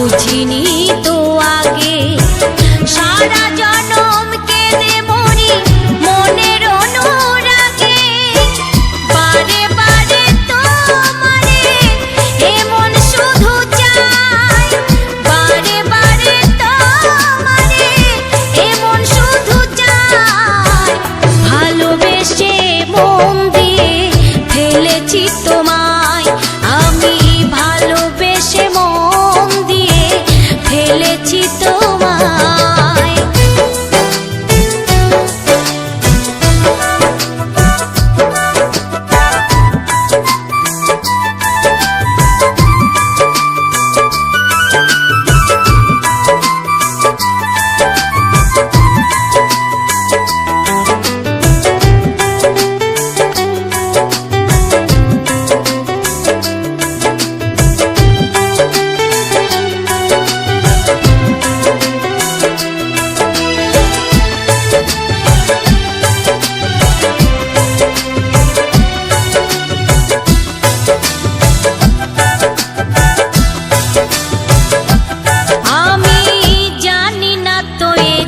বুঝিনি তো আগে সারা জনম কেঁদে মরি মনের অনুরাগে বারে বারে তোমারে এমন শুধু চাই বারে বারে তোমারে এমন শুধু চাই ভালোবেসে মন দিয়ে ফেলেছি তোমায় আমি ভালোবেসে মন দিয়ে ফেলেছি তোমায়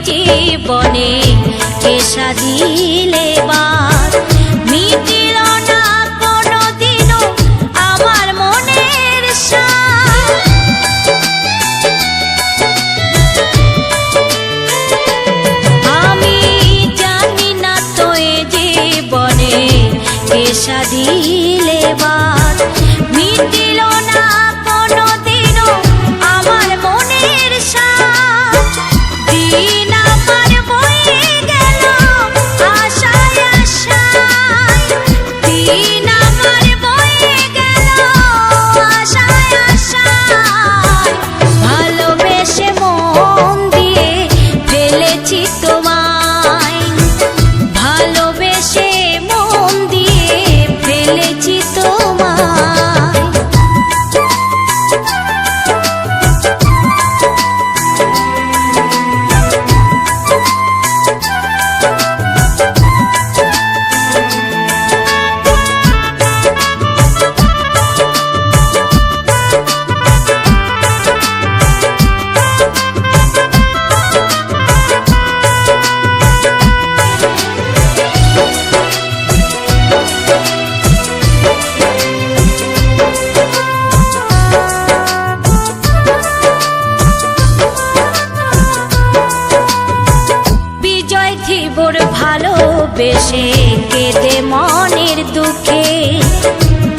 জীবনে কে সাজিলে বাস মিটিল না কোনোদিনও আমার মনের সাথ আমি জানি না তো এ জীবনে কে সাজিলে বাস মিটিল না কোনোদিনও আমার মনের সাথ দিন আমার বয়ে গেল আশায় আশায় দিন আমার বয়ে গেল আশায় আশায় ভালোবেসে মন দিয়ে ফেলেছি তোমায় ভালোবেসে মন দিয়ে ফেলেছি তোমায় ধীবর ভালোবেসে কেঁদে মনের দুঃখে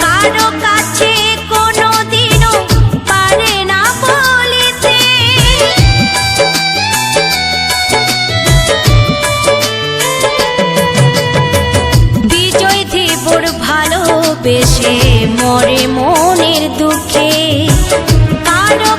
কারো কাছে কোনোদিনও পারে না বলিতে বিজয় ধীবর ভালোবেসে মরে মনের দুঃখে কারো